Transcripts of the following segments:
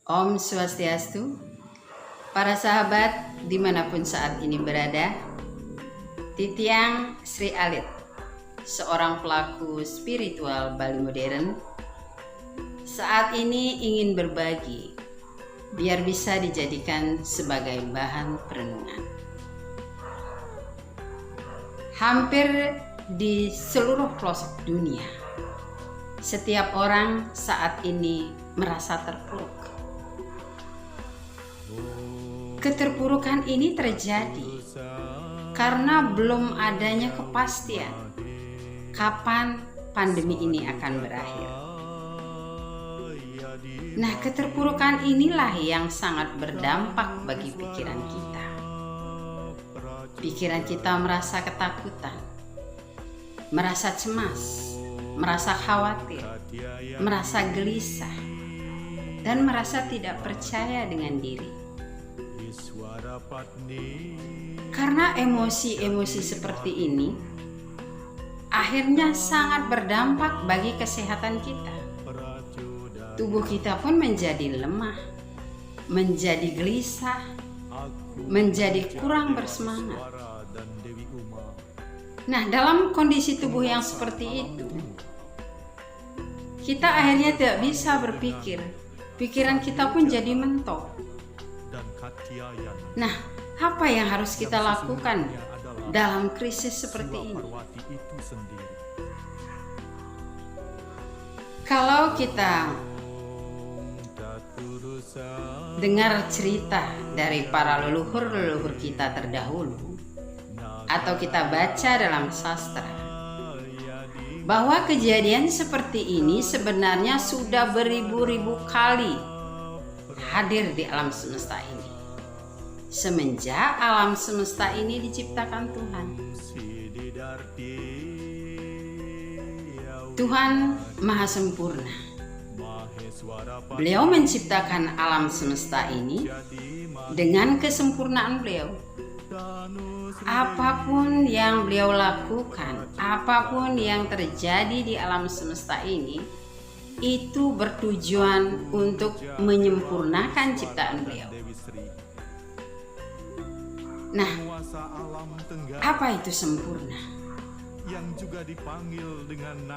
Om Swastiastu, para sahabat dimanapun saat ini berada. Titiang Sri Alit, seorang pelaku spiritual Bali modern, saat ini ingin berbagi biar bisa dijadikan sebagai bahan perenungan. Hampir di seluruh pelosok dunia, setiap orang saat ini merasa terpuruk. Keterpurukan ini terjadi karena belum adanya kepastian kapan pandemi ini akan berakhir. Nah, keterpurukan inilah yang sangat berdampak bagi pikiran kita. Pikiran kita merasa ketakutan, merasa cemas, merasa khawatir, merasa gelisah, dan merasa tidak percaya dengan diri. Karena emosi-emosi seperti ini akhirnya sangat berdampak bagi kesehatan kita. Tubuh kita pun menjadi lemah, menjadi gelisah, menjadi kurang bersemangat. Nah, dalam kondisi tubuh yang seperti itu, kita akhirnya tidak bisa berpikir. Pikiran kita pun jadi mentok. Nah, apa yang harus kita lakukan dalam krisis seperti ini? Kalau kita dengar cerita dari para leluhur-leluhur kita terdahulu, atau kita baca dalam sastra, bahwa kejadian seperti ini sebenarnya sudah beribu-ribu kali hadir di alam semesta ini. Semenjak alam semesta ini diciptakan Tuhan. Tuhan Maha Sempurna. Beliau menciptakan alam semesta ini dengan kesempurnaan beliau. Apapun yang beliau lakukan, apapun yang terjadi di alam semesta ini, itu bertujuan untuk menyempurnakan ciptaan beliau. Nah, apa itu sempurna?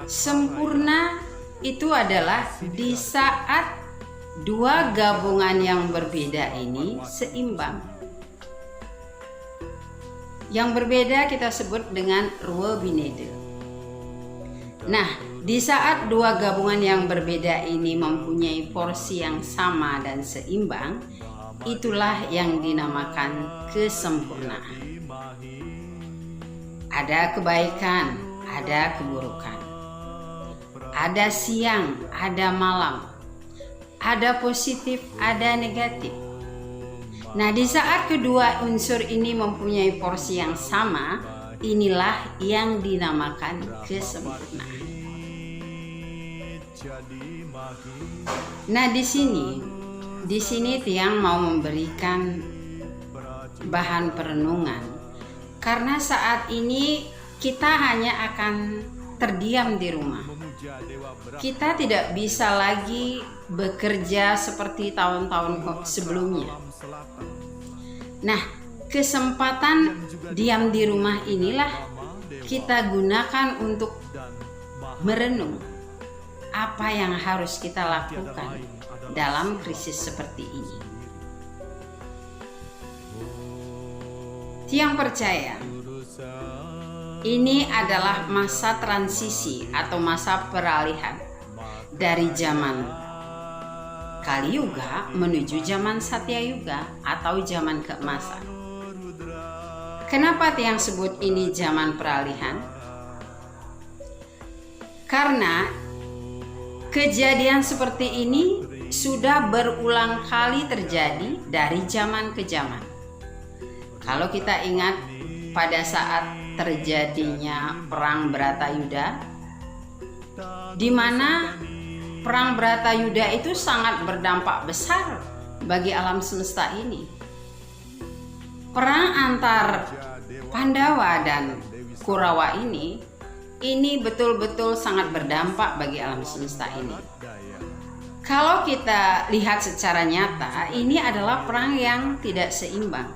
Sempurna itu adalah di saat dua gabungan yang berbeda ini seimbang. Yang berbeda kita sebut dengan ruwe binede. Nah, di saat dua gabungan yang berbeda ini mempunyai porsi yang sama dan seimbang, itulah yang dinamakan kesempurnaan. Ada kebaikan, ada keburukan. Ada siang, ada malam. Ada positif, ada negatif. Nah, di saat kedua unsur ini mempunyai porsi yang sama, inilah yang dinamakan kesempurnaan. Nah, di sini Tiang mau memberikan bahan perenungan, karena saat ini kita hanya akan terdiam di rumah. Kita tidak bisa lagi bekerja seperti tahun-tahun sebelumnya. Nah, kesempatan diam di rumah inilah kita gunakan untuk merenung apa yang harus kita lakukan dalam krisis seperti ini. Tiang percaya ini adalah masa transisi atau masa peralihan dari zaman Kali Yuga menuju zaman Satya Yuga atau zaman keemasan. Kenapa Tiang sebut ini zaman peralihan? Karena kejadian seperti ini sudah berulang kali terjadi dari zaman ke zaman. Kalau kita ingat pada saat terjadinya perang Bratayuda, di mana perang Bratayuda itu sangat berdampak besar bagi alam semesta ini. Perang antar Pandawa dan Kurawa ini betul-betul sangat berdampak bagi alam semesta ini. Kalau kita lihat secara nyata, ini adalah perang yang tidak seimbang.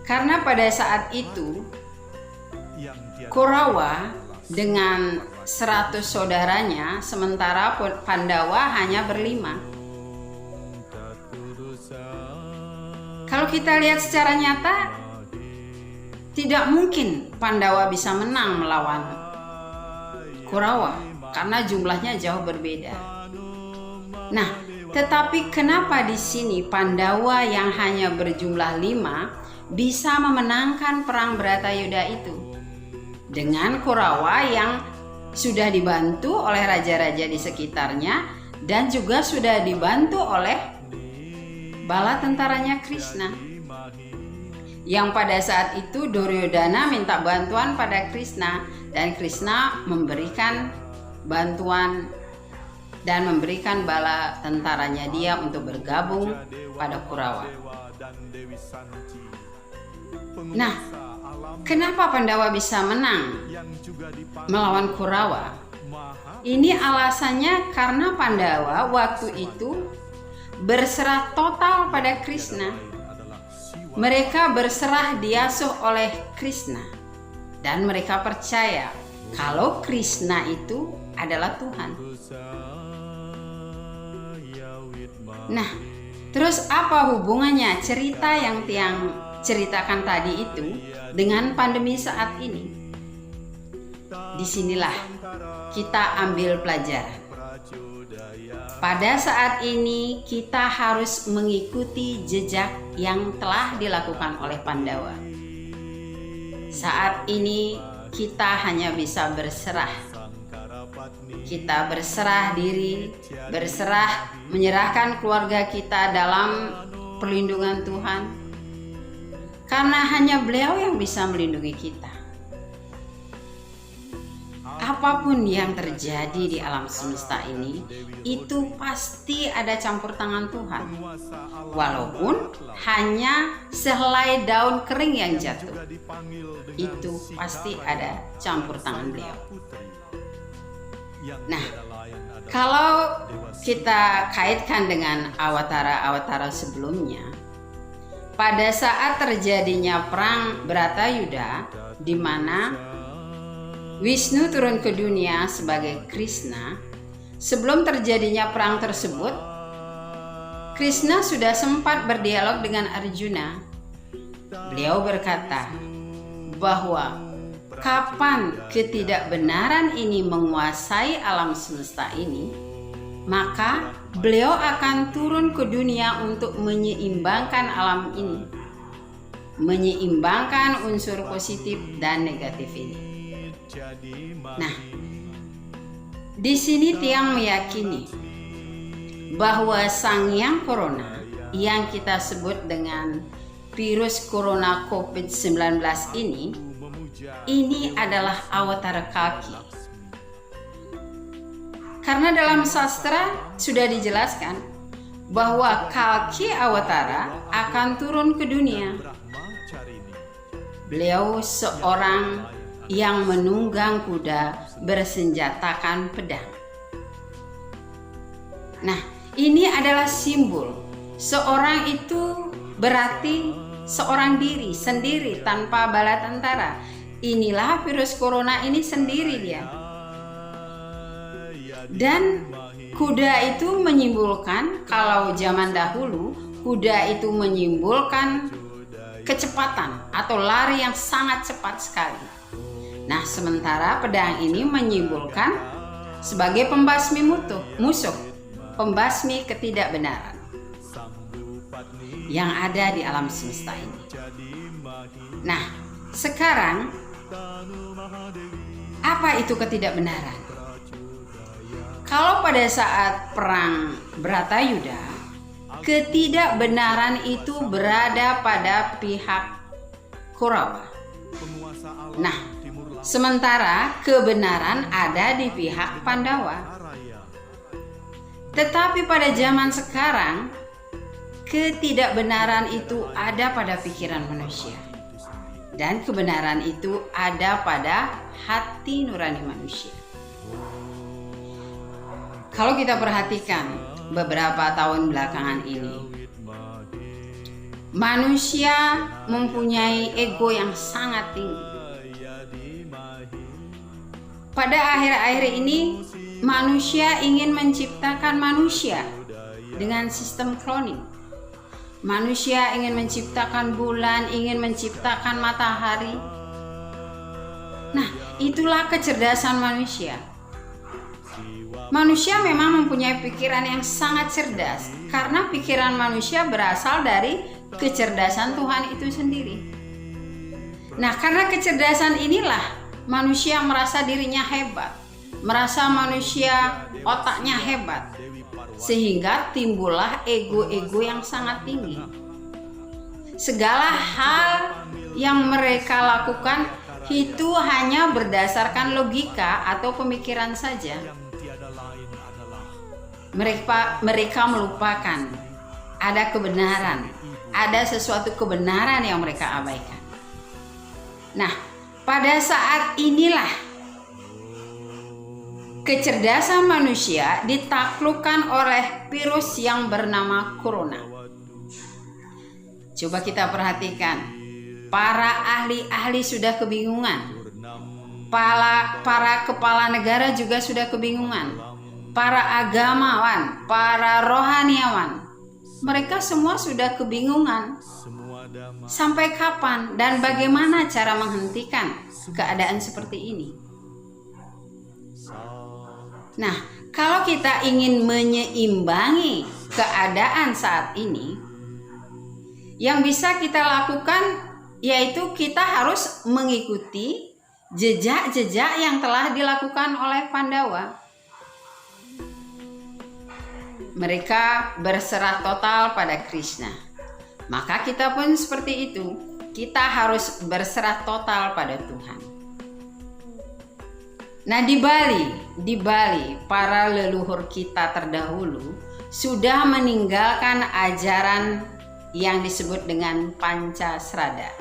Karena pada saat itu Korawa dengan 100 saudaranya, sementara Pandawa hanya berlima. Kalau kita lihat secara nyata, tidak mungkin Pandawa bisa menang melawan Korawa karena jumlahnya jauh berbeda. Nah, tetapi kenapa di sini Pandawa yang hanya berjumlah 5 bisa memenangkan perang Bratayuda itu dengan Korawa yang sudah dibantu oleh raja-raja di sekitarnya dan juga sudah dibantu oleh bala tentaranya Krishna. Yang pada saat itu Duryodhana minta bantuan pada Krishna dan Krishna memberikan bantuan dan memberikan bala tentaranya dia untuk bergabung pada Kurawa. Nah, kenapa Pandawa bisa menang melawan Kurawa? Ini alasannya karena Pandawa waktu itu berserah total pada Krishna. Mereka berserah diasuh oleh Krishna dan mereka percaya kalau Krishna itu adalah Tuhan. Nah, terus apa hubungannya cerita yang Tiang ceritakan tadi itu dengan pandemi saat ini? Disinilah kita ambil pelajaran. Pada saat ini kita harus mengikuti jejak yang telah dilakukan oleh Pandawa. Saat ini kita hanya bisa berserah. Kita berserah diri, menyerahkan keluarga kita dalam perlindungan Tuhan. Karena hanya Beliau yang bisa melindungi kita. Apapun yang terjadi di alam semesta ini, itu pasti ada campur tangan Tuhan. Walaupun hanya sehelai daun kering yang jatuh, itu pasti ada campur tangan Beliau. Nah, kalau kita kaitkan dengan awatara-awatara sebelumnya, pada saat terjadinya perang Bratayuda, di mana Wisnu turun ke dunia sebagai Krishna, sebelum terjadinya perang tersebut, Krishna sudah sempat berdialog dengan Arjuna. Beliau berkata bahwa kapan ketidakbenaran ini menguasai alam semesta ini, maka beliau akan turun ke dunia untuk menyeimbangkan alam ini, menyeimbangkan unsur positif dan negatif ini. Nah, di sini Tiang meyakini bahwa Sang Hyang Corona yang kita sebut dengan virus corona COVID-19 ini adalah awatara Kalki. Karena dalam sastra sudah dijelaskan bahwa Kalki awatara akan turun ke dunia. Beliau seorang yang menunggang kuda bersenjatakan pedang. Nah, ini adalah simbol seorang itu berarti seorang diri sendiri tanpa bala tentara. Inilah virus corona ini sendiri dia. Dan kuda itu menyimbolkan, kalau zaman dahulu kuda itu menyimbolkan kecepatan atau lari yang sangat cepat sekali. Nah, sementara pedang ini menyimbolkan sebagai pembasmi musuh, pembasmi ketidakbenaran yang ada di alam semesta ini. Nah, sekarang apa itu ketidakbenaran? Kalau pada saat perang Bratayuda, ketidakbenaran itu berada pada pihak Kurawa. Nah, sementara kebenaran ada di pihak Pandawa. Tetapi pada zaman sekarang, ketidakbenaran itu ada pada pikiran manusia. Dan kebenaran itu ada pada hati nurani manusia. Kalau kita perhatikan beberapa tahun belakangan ini, manusia mempunyai ego yang sangat tinggi. Pada akhir-akhir ini, manusia ingin menciptakan manusia dengan sistem kloning. Manusia ingin menciptakan bulan, ingin menciptakan matahari. Nah, itulah kecerdasan manusia. Manusia memang mempunyai pikiran yang sangat cerdas, karena pikiran manusia berasal dari kecerdasan Tuhan itu sendiri. Nah, karena kecerdasan inilah manusia merasa dirinya hebat, merasa manusia otaknya hebat, sehingga timbullah ego-ego yang sangat tinggi. Segala hal yang mereka lakukan itu hanya berdasarkan logika atau pemikiran saja. Mereka melupakan ada kebenaran, ada sesuatu kebenaran yang mereka abaikan. Nah, pada saat inilah kecerdasan manusia ditaklukkan oleh virus yang bernama corona. Coba kita perhatikan, para ahli-ahli sudah kebingungan, para kepala negara juga sudah kebingungan, para agamawan, para rohaniawan, mereka semua sudah kebingungan. Sampai kapan dan bagaimana cara menghentikan keadaan seperti ini? Nah, kalau kita ingin menyeimbangi keadaan saat ini, yang bisa kita lakukan yaitu kita harus mengikuti jejak-jejak yang telah dilakukan oleh Pandawa. Mereka berserah total pada Krishna. Maka kita pun seperti itu. Kita harus berserah total pada Tuhan. Nah, di Bali, para leluhur kita terdahulu sudah meninggalkan ajaran yang disebut dengan Pancasrada.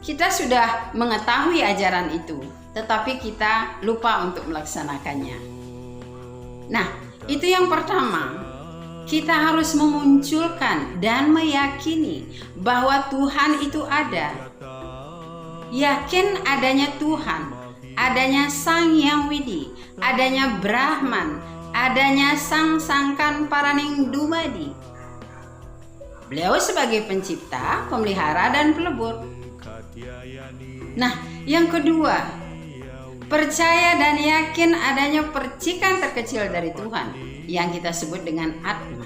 Kita sudah mengetahui ajaran itu, tetapi kita lupa untuk melaksanakannya. Nah, itu yang pertama. Kita harus memunculkan dan meyakini bahwa Tuhan itu ada. Yakin adanya Tuhan, adanya Sang Hyang Widi, adanya Brahman, adanya Sang Sangkan Paraning Dumadi. Beliau sebagai pencipta, pemelihara, dan pelebur. Nah, yang kedua, percaya dan yakin adanya percikan terkecil dari Tuhan yang kita sebut dengan Atma.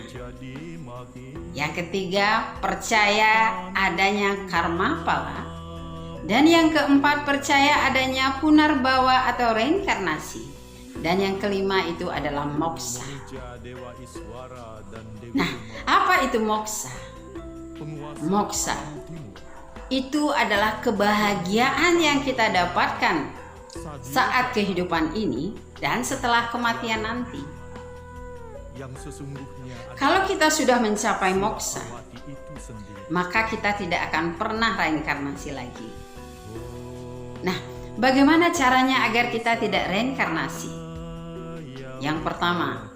Yang ketiga, percaya adanya karma pala. Dan yang keempat, percaya adanya punarbawa atau reinkarnasi. Dan yang kelima itu adalah moksa. Nah, apa itu moksa? Moksa itu adalah kebahagiaan yang kita dapatkan saat kehidupan ini dan setelah kematian nanti. Kalau kita sudah mencapai moksa, maka kita tidak akan pernah reinkarnasi lagi. Nah, bagaimana caranya agar kita tidak reinkarnasi? Yang pertama,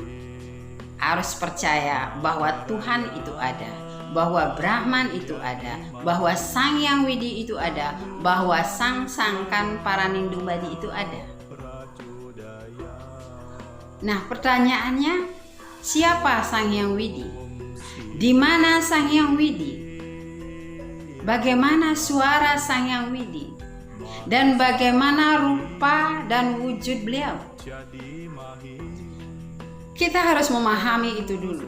harus percaya bahwa Tuhan itu ada, bahwa Brahman itu ada, bahwa Sang Hyang Widi itu ada, bahwa Sang Sangkan Paranindumadi itu ada. Nah, pertanyaannya, siapa Sang Hyang Widi? Di mana Sang Hyang Widi? Bagaimana suara Sang Hyang Widi? Dan bagaimana rupa dan wujud beliau? Kita harus memahami itu dulu.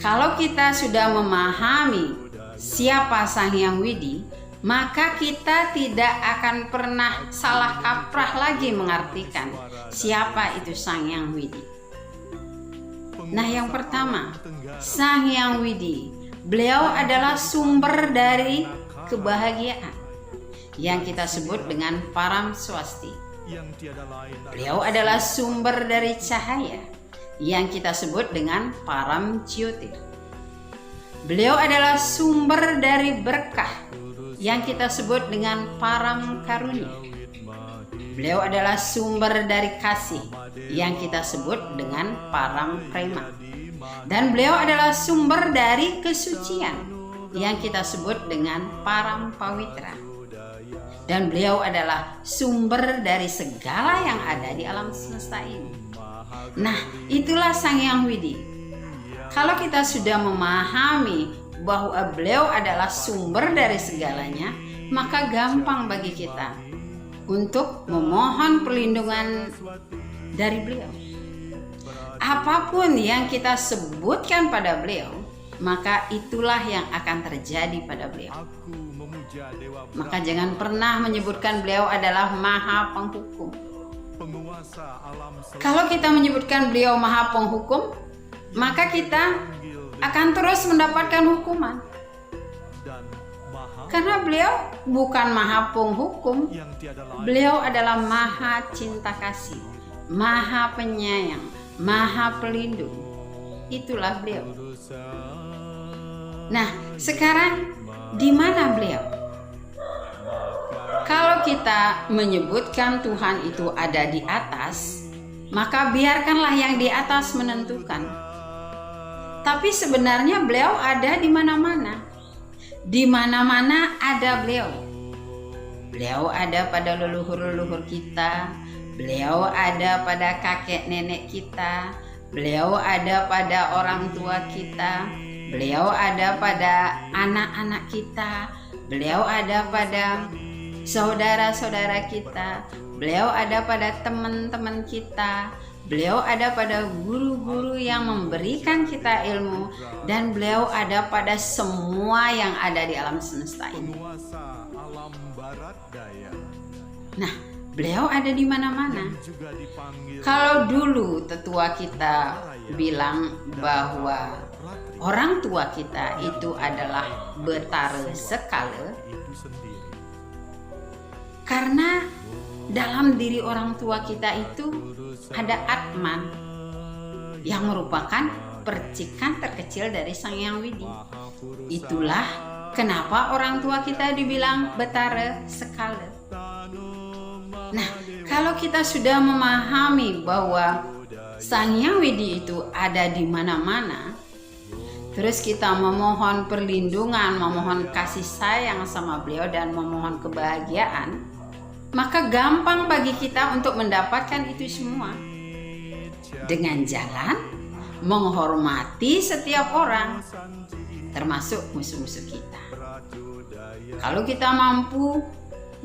Kalau kita sudah memahami siapa Sang Hyang Widi, maka kita tidak akan pernah salah kaprah lagi mengartikan siapa itu Sang Hyang Widi. Nah, yang pertama, Sang Hyang Widi, beliau adalah sumber dari kebahagiaan yang kita sebut dengan Param Swasti. Beliau adalah sumber dari cahaya yang kita sebut dengan Param Jyotir. Beliau adalah sumber dari berkah yang kita sebut dengan Param Karunia. beliau adalah sumber dari kasih yang kita sebut dengan param prema. Dan beliau adalah sumber dari kesucian yang kita sebut dengan param pawitra. Dan beliau adalah sumber dari segala yang ada di alam semesta ini. Nah, itulah Sang Hyang Widi. Kalau kita sudah memahami bahwa beliau adalah sumber dari segalanya, maka gampang bagi kita untuk memohon perlindungan dari beliau. Apapun yang kita sebutkan pada beliau, maka itulah yang akan terjadi pada beliau. Maka jangan pernah menyebutkan beliau adalah Maha Penghukum. Kalau kita menyebutkan beliau Maha Penghukum, maka kita akan terus mendapatkan hukuman. Karena beliau bukan Maha Penghukum, beliau adalah Maha Cinta Kasih, Maha Penyayang, Maha Pelindung. Itulah beliau. Nah, sekarang di mana beliau? Kalau kita menyebutkan Tuhan itu ada di atas, maka biarkanlah yang di atas menentukan. Tapi sebenarnya beliau ada di mana-mana. Di mana-mana ada beliau. Beliau ada pada leluhur-leluhur kita. Beliau ada pada kakek nenek kita. Beliau ada pada orang tua kita. Beliau ada pada anak-anak kita. Beliau ada pada saudara-saudara kita. Beliau ada pada teman-teman kita. Beliau ada pada guru-guru yang memberikan kita ilmu, dan beliau ada pada semua yang ada di alam semesta ini. Nah, beliau ada di mana-mana. Kalau dulu tetua kita bilang bahwa orang tua kita itu adalah Betara Sekala, karena dalam diri orang tua kita itu ada Atman yang merupakan percikan terkecil dari Sang Hyang Widi. Itulah kenapa orang tua kita dibilang Betara Sekala. Nah, kalau kita sudah memahami bahwa Sang Hyang Widi itu ada di mana-mana, terus kita memohon perlindungan, memohon kasih sayang sama beliau dan memohon kebahagiaan, maka gampang bagi kita untuk mendapatkan itu semua dengan jalan menghormati setiap orang, termasuk musuh-musuh kita. Kalau kita mampu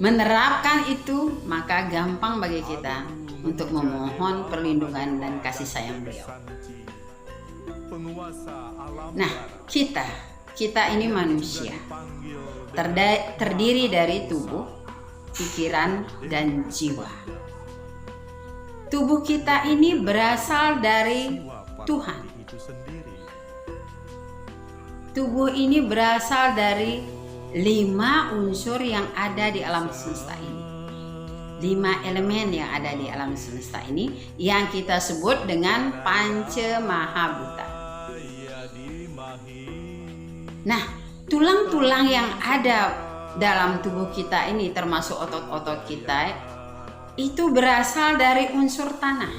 menerapkan itu, maka gampang bagi kita untuk memohon perlindungan dan kasih sayang beliau. Nah, kita ini manusia, terdiri dari tubuh, pikiran, dan jiwa. Tubuh kita ini berasal dari Tuhan. Tubuh ini berasal dari 5 unsur yang ada di alam semesta ini. 5 elemen yang ada di alam semesta ini yang kita sebut dengan Panca Mahabhuta. Nah, tulang-tulang yang ada dalam tubuh kita ini, termasuk otot-otot kita, itu berasal dari unsur tanah.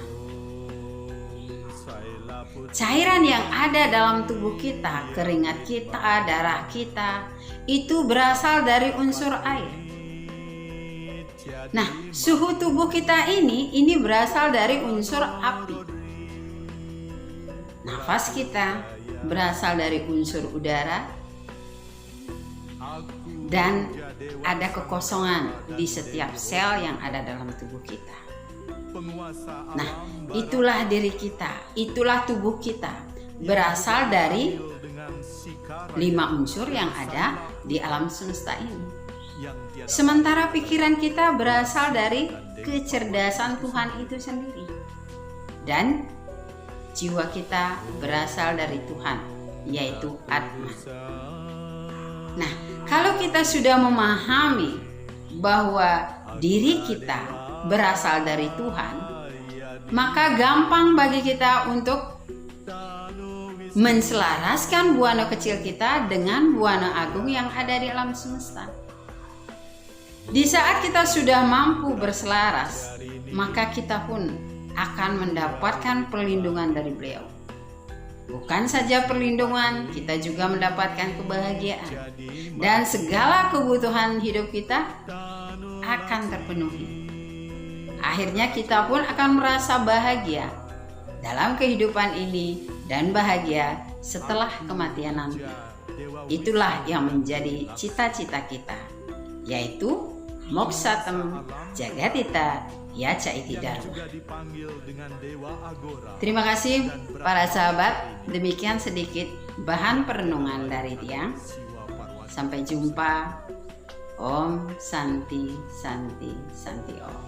Cairan yang ada dalam tubuh kita, keringat kita, darah kita, itu berasal dari unsur air. Nah, suhu tubuh kita ini berasal dari unsur api. Nafas kita berasal dari unsur udara. Dan ada kekosongan di setiap sel yang ada dalam tubuh kita. Nah, itulah diri kita, itulah tubuh kita, berasal dari 5 unsur yang ada di alam semesta ini. Sementara pikiran kita berasal dari kecerdasan Tuhan itu sendiri. Dan jiwa kita berasal dari Tuhan, yaitu Atman. Nah, kalau kita sudah memahami bahwa diri kita berasal dari Tuhan, maka gampang bagi kita untuk menselaraskan buana kecil kita dengan buana agung yang ada di alam semesta. Di saat kita sudah mampu berselaras, maka kita pun akan mendapatkan perlindungan dari beliau. Bukan saja perlindungan, kita juga mendapatkan kebahagiaan. Dan segala kebutuhan hidup kita akan terpenuhi. Akhirnya kita pun akan merasa bahagia dalam kehidupan ini dan bahagia setelah kematian nanti. Itulah yang menjadi cita-cita kita, yaitu Moksatem Jagatita Yaca Iti Dharma. Terima kasih para sahabat. Demikian sedikit bahan perenungan dari Tiang. Sampai jumpa. Om Santi Santi Santi Om.